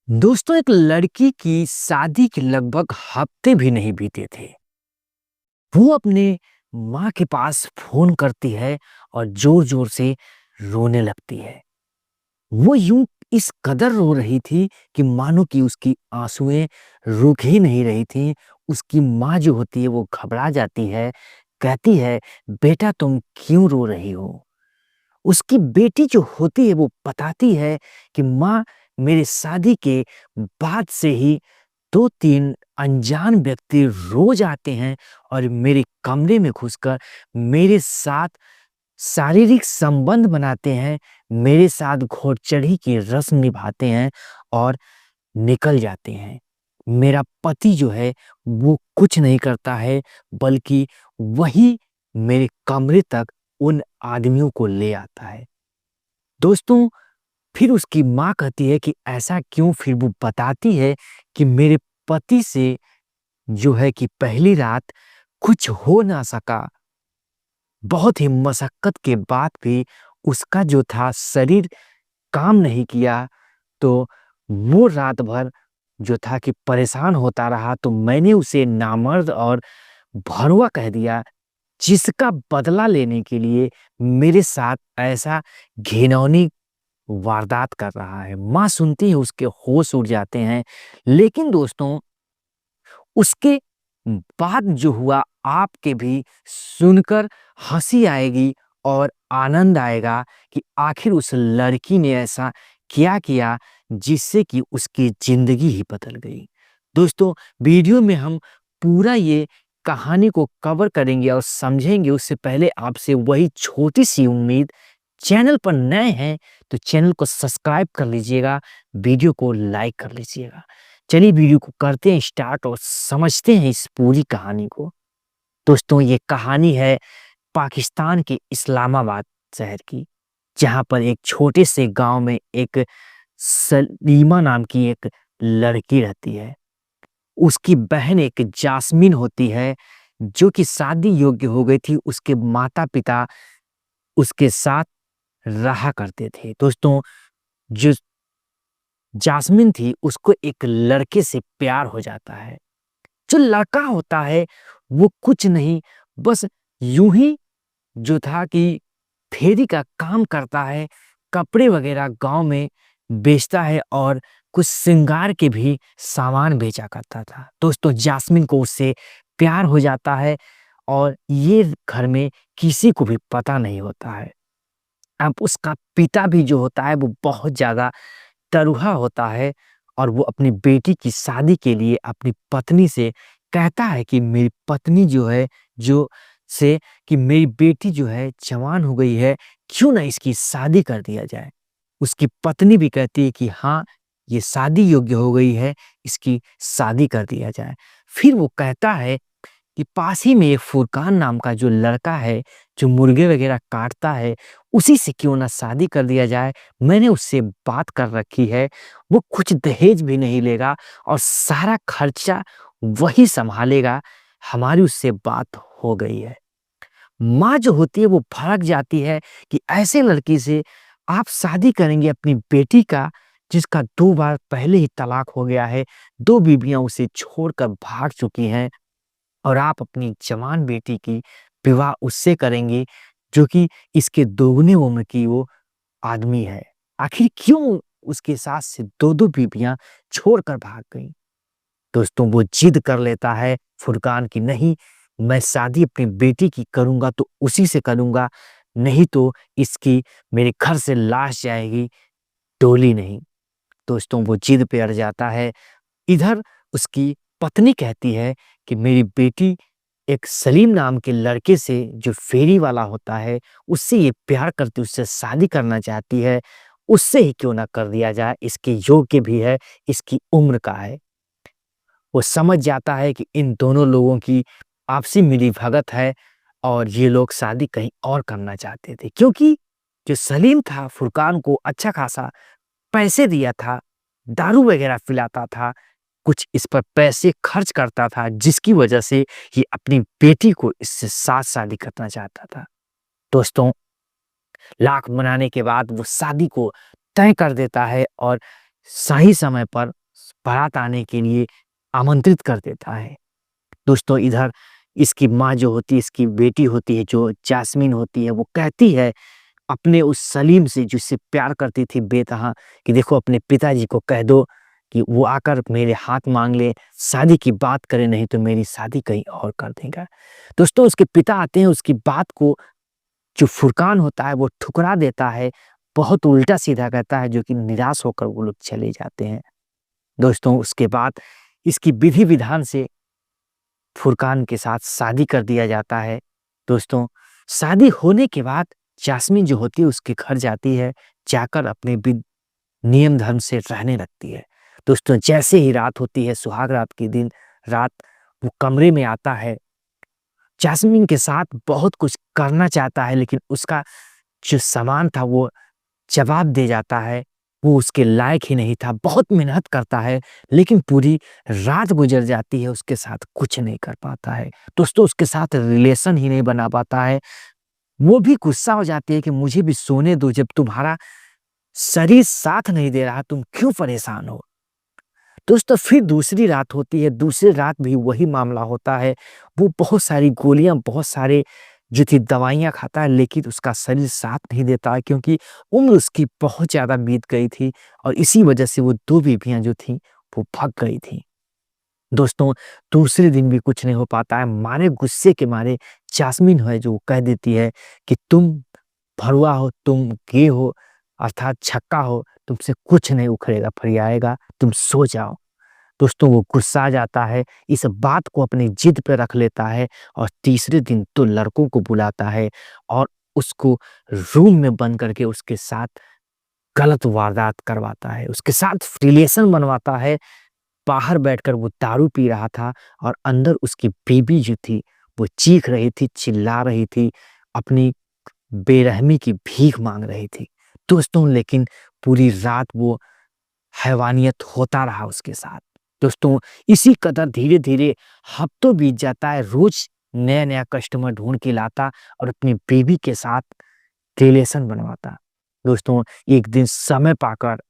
दोस्तों, एक लड़की की शादी के लगभग हफ्ते भी नहीं बीते थे। वो अपने माँ के पास फ़ोन करती है और ज़ोर-ज़ोर से रोने लगती है। वो यूँ इस कदर रो रही थी कि मानो कि उसकी आँसुएँ रुक ही नहीं रही थीं। उसकी माँ जो होती है वो घबरा जाती है, कहती है, "बेटा तुम क्यों रो रही हो?" उसकी बेटी जो होती है वो बताती है कि माँ, मेरे शादी के बाद से ही 2-3 अनजान व्यक्ति रोज़ आते हैं और मेरे कमरे में घुसकर मेरे साथ शारीरिक संबंध बनाते हैं, मेरे साथ घोड़चढ़ी की रस्म निभाते हैं और निकल जाते हैं। मेरा पति जो है वो कुछ नहीं करता है, बल्कि वही मेरे कमरे तक उन आदमियों को ले आता है। दोस्तों, फिर उसकी माँ कहती है कि ऐसा क्यों? फिर वो बताती है कि मेरे पति से जो है कि पहली रात कुछ हो ना सका। बहुत ही मशक्कत के बाद भी उसका जो था शरीर काम नहीं किया, तो वो रात भर जो था कि परेशान होता रहा, तो मैंने उसे नामर्द और भड़वा कह दिया, जिसका बदला लेने के लिए मेरे साथ ऐसा घिनौनी वारदात कर रहा है। माँ सुनती है उसके होश उड़ जाते हैं। लेकिन दोस्तों, उसके बाद जो हुआ आपके भी सुनकर हँसी आएगी और आनंद आएगा कि आखिर उस लड़की ने ऐसा क्या किया जिससे कि उसकी ज़िंदगी ही बदल गई। दोस्तों, वीडियो में हम पूरा ये कहानी को कवर करेंगे और समझेंगे। उससे पहले आपसे वही छोटी-सी उम्मीद, चैनल पर नए हैं तो चैनल को सब्सक्राइब कर लीजिएगा, वीडियो को लाइक कर लीजिएगा। चलिए वीडियो को करते हैं स्टार्ट और समझते हैं इस पूरी कहानी को। दोस्तों, ये कहानी है पाकिस्तान के इस्लामाबाद शहर की, जहाँ पर एक छोटे से गाँव में एक सलीमा नाम की एक लड़की रहती है। उसकी बहन एक जास्मीन होती है, जो कि शादी योग्य हो गई थी। उसके माता-पिता उसके साथ रहा करते थे। दोस्तों, जो जास्मीन थी, उसको एक लड़के से प्यार हो जाता है। जो लड़का होता है वो कुछ नहीं, बस यूं ही जो था कि फेरी का काम करता है, कपड़े वगैरह गांव में बेचता है और कुछ श्रृंगार के भी सामान बेचा करता था। दोस्तों, जास्मिन को उससे प्यार हो जाता है और ये घर में किसी को भी पता नहीं होता है। अब उसका पिता भी जो होता है वो बहुत ज्यादा तरुहा होता है और वो अपनी बेटी की शादी के लिए अपनी पत्नी से कहता है कि मेरी पत्नी जो है, जो से कि मेरी बेटी जो है जवान हो गई है, क्यों ना इसकी शादी कर दिया जाए। उसकी पत्नी भी कहती है कि हाँ, ये शादी योग्य हो गई है, इसकी शादी कर दिया जाए। फिर वो कहता है कि पास ही में एक फुरकान नाम का जो लड़का है, जो मुर्गे वगैरह काटता है, उसी से क्यों ना शादी कर दिया जाए। मैंने उससे बात कर रखी है, वो कुछ दहेज भी नहीं लेगा और सारा खर्चा वही सँभालेगा। हमारी उससे बात हो गई है। माँ जो होती है वो भड़क जाती है कि ऐसे लड़की से आप शादी करेंगे अपनी बेटी का, जिसका 2 बार पहले ही तलाक हो गया है, 2 बीवियाँ उसे छोड़कर भाग चुकी हैं। और आप अपनी जवान बेटी की विवाह उससे करेंगे जो कि इसके दोगुने उम्र की वो आदमी है। आखिर क्यों उसके साथ से 2-2 बीवियाँ छोड़कर भाग गईं? दोस्तों, वो जिद कर लेता है फुरकान की, नहीं, मैं शादी अपनी बेटी की करूँगा तो उसी से करूँगा, नहीं तो इसकी मेरे घर से लाश जाएगी, डोली नहीं। दोस्तों, वो जिद पे अड़ जाता है। इधर उसकी पत्नी कहती है कि मेरी बेटी एक सलीम नाम के लड़के से, जो फेरी वाला होता है, उससे ये प्यार करती, उससे शादी करना चाहती है, उससे ही क्यों ना कर दिया जाए, इसके योग्य भी है, इसकी उम्र का है। वो समझ जाता है कि इन दोनों लोगों की आपसी मिलीभगत है और ये लोग शादी कहीं और करना चाहते थे, क्योंकि जो सलीम था फुरकान को अच्छा खासा पैसे दिया था, दारू वगैरह पिलाता था, कुछ इस पर पैसे खर्च करता था, जिसकी वजह से ये अपनी बेटी को इससे साथ शादी करना चाहता था। दोस्तों, लाख मनाने के बाद वो शादी को तय कर देता है और सही समय पर बारात आने के लिए आमंत्रित कर देता है। दोस्तों इधर इसकी माँ जो होती है, इसकी बेटी होती है जो जास्मीन होती है, वो कहती है अपने उस सलीम से जिससे प्यार करती थी बेतहा, कि देखो अपने पिताजी को कह दो कि वो आकर मेरे हाथ मांग ले, शादी की बात करे, नहीं तो मेरी शादी कहीं और कर देगा। दोस्तों उसके पिता आते हैं, उसकी बात को जो फुरकान होता है वो ठुकरा देता है, बहुत उल्टा सीधा कहता है, जो कि निराश होकर वो लोग चले जाते हैं। दोस्तों उसके बाद इसकी विधि विधान से फुरकान के साथ शादी कर दिया जाता है। दोस्तों शादी होने के बाद जास्मीन जो होती है उसके घर जाती है, जाकर अपने नियम धर्म से रहने लगती है। दोस्तों जैसे ही रात होती है, सुहाग रात के दिन रात, वो कमरे में आता है, जास्मीन के साथ बहुत कुछ करना चाहता है, लेकिन उसका जो सामान था वो जवाब दे जाता है, वो उसके लायक ही नहीं था। बहुत मेहनत करता है लेकिन पूरी रात गुजर जाती है, उसके साथ कुछ नहीं कर पाता है। दोस्तों उसके साथ रिलेशन ही नहीं बना पाता है। वो भी गुस्सा हो जाती है कि मुझे भी सोने दो, जब तुम्हारा शरीर साथ नहीं दे रहा, तुम क्यों परेशान हो। दोस्तों फिर दूसरी रात होती है, दूसरी रात भी वही मामला होता है। वो बहुत सारी गोलियां, बहुत सारे जो थी दवाइयां खाता है, लेकिन उसका शरीर साथ नहीं देता है, क्योंकि उम्र उसकी बहुत ज्यादा बीत गई थी और इसी वजह से वो दो बीवियां जो थी वो भाग गई थी। दोस्तों दूसरे दिन भी कुछ नहीं हो पाता है। मारे गुस्से के मारे जास्मीन है जो कह देती है कि तुम भरुआ हो, तुम गे हो, अर्थात छक्का हो, तुमसे कुछ नहीं उखड़ेगा फरियाएगा, तुम सो जाओ। दोस्तों वो गुस्सा आ जाता है, इस बात को अपनी जिद पे रख लेता है और तीसरे दिन तो लड़कों को बुलाता है और उसको रूम में बंद करके उसके साथ गलत वारदात करवाता है, उसके साथ रिलेशन बनवाता है। बाहर बैठकर वो दारू पी रहा था और अंदर उसकी बेबी जो थी वो चीख रही थी, चिल्ला रही थी, अपनी बेरहमी की भीख मांग रही थी। दोस्तों लेकिन पूरी रात वो हैवानियत होता रहा उसके साथ। दोस्तों इसी कदर धीरे धीरे हफ्तों बीत जाता है, रोज नया नया कस्टमर ढूंढ के लाता और अपनी बेबी के साथ रिलेशन बनवाता। दोस्तों एक दिन समय पाकर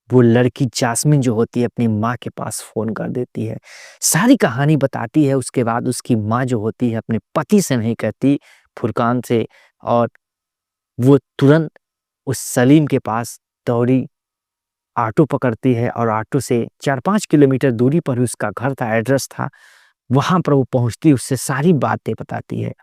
वो लड़की जास्मिन जो होती है अपनी माँ के पास फोन कर देती है, सारी कहानी बताती है। उसके बाद उसकी माँ जो होती है अपने पति से नहीं कहती, फुरकान से, और वो तुरंत उस सलीम के पास दौड़ी, ऑटो पकड़ती है और ऑटो से 4-5 किलोमीटर दूरी पर ही उसका घर था, एड्रेस था, वहां पर वो पहुंचती, उससे सारी बातें बताती है।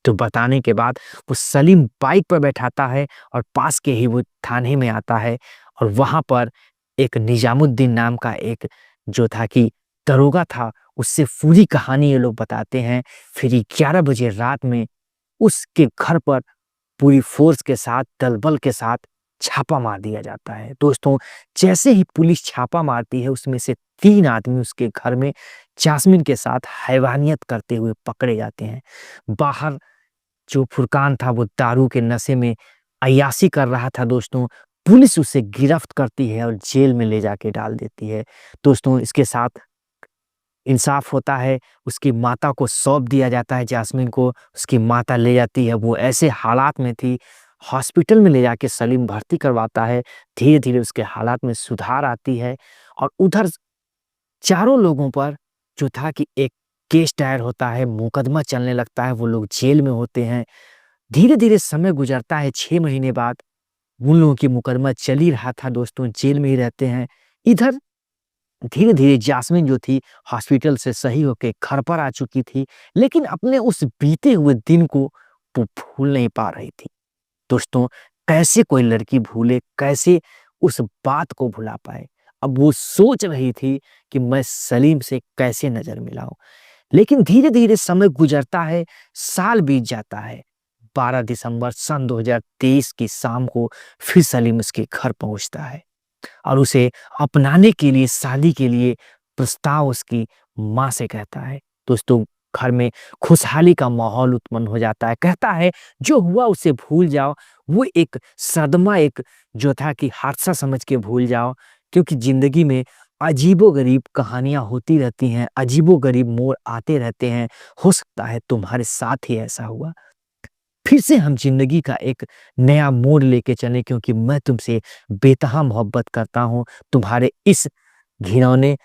तो बताने के बाद वो सलीम बाइक पर बैठाता है और पास के ही वो थाने में आता है और वहां पर एक निजामुद्दीन नाम का एक जो था कि दरोगा था, उससे पूरी कहानी ये लोग बताते हैं। फिर 11 बजे रात में उसके घर पर पूरी फोर्स के साथ, दलबल के साथ छापा मार दिया जाता है। दोस्तों जैसे ही पुलिस छापा मारती है, उसमें से 3 आदमी उसके घर में जास्मिन के साथ हैवानियत करते हुए पकड़े जाते हैं। बाहर जो फुरकान था वो दारू के नशे में अय्याशी कर रहा था। दोस्तों पुलिस उसे गिरफ्त करती है और जेल में ले जाके डाल देती है। दोस्तों इसके साथ इंसाफ होता है, उसकी माता को सौंप दिया जाता है जास्मिन को, उसकी माता ले जाती है, वो ऐसे हालात में थी, हॉस्पिटल में ले जाके सलीम भर्ती करवाता है। धीरे धीरे उसके हालात में सुधार आती है और उधर चारों लोगों पर जो था कि एक केस दायर होता है, मुकदमा चलने लगता है, वो लोग जेल में होते हैं। धीरे धीरे समय गुजरता है, 6 महीने बाद उन लोगों की मुकदमा चल ही रहा था। दोस्तों जेल में ही रहते हैं। इधर धीरे धीरे जास्मिन जो थी हॉस्पिटल से सही होके घर पर आ चुकी थी, लेकिन अपने उस बीते हुए दिन को वो भूल नहीं पा रही थी। दोस्तों कैसे कोई लड़की भूले, कैसे उस बात को भुला पाए। अब वो सोच रही थी कि मैं सलीम से कैसे नजर मिलाऊं, लेकिन धीरे धीरे समय गुजरता है, साल बीत जाता है। 12 दिसंबर सन 2023 की शाम को फिर सलीम उसके घर पहुंचता है और उसे अपनाने के लिए, शादी के लिए प्रस्ताव उसकी माँ से कहता है। दोस्तों घर में खुशहाली का माहौल उत्पन्न हो जाता है। कहता है जो हुआ उसे भूल जाओ, वो एक सदमा, एक जो था कि हादसा समझ के भूल जाओ, क्योंकि जिंदगी में अजीबोगरीब कहानियां होती रहती हैं, अजीबोगरीब मोड़ आते रहते हैं। हो सकता है तुम्हारे साथ ही ऐसा हुआ। फिर से हम जिंदगी का एक नया मोड़ लेके चलें, क्योंकि मैं तुमसे बेतहा मोहब्बत करता हूँ। तुम्हारे इस घिनौने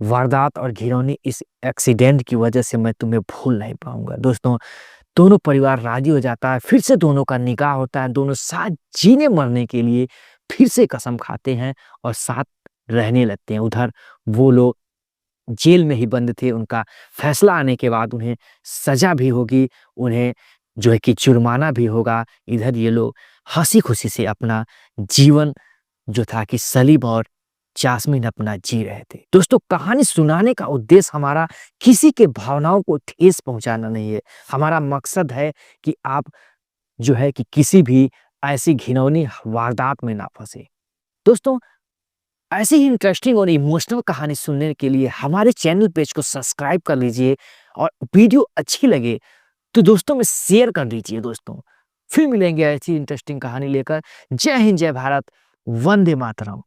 वारदात और घिनौनी इस एक्सीडेंट की वजह से मैं तुम्हें भूल नहीं पाऊँगा। दोस्तों, दोनों परिवार राज़ी हो जाता है, फिर से दोनों का निकाह होता है, दोनों साथ जीने-मरने के लिए फिर से कसम खाते हैं और साथ रहने लगते हैं। उधर वो लोग जेल में ही बंद थे, उनका फैसला आने के बाद उन्हें सज़ा भी होगी, उन्हें जो है कि जुर्माना भी होगा। इधर ये लोग हँसी-खुशी से अपना जीवन जो था कि सलीम और जास्मिन अपना जी रहे थे। दोस्तों, कहानी सुनाने का उद्देश्य हमारा किसी के भावनाओं को ठेस पहुँचाना नहीं है। हमारा मकसद है कि आप जो है कि किसी भी ऐसी घिनौनी वारदात में ना फँसे। दोस्तों, ऐसी ही इंटरेस्टिंग और इमोशनल कहानी सुनने के लिए हमारे चैनल पेज को सब्सक्राइब कर लीजिए और वीडियो अच्छी लगे तो दोस्तों में शेयर कर दीजिए दोस्तों। फिर मिलेंगे ऐसी इंटरेस्टिंग कहानी लेकर। जय हिंद, जय भारत, वंदे मातरम।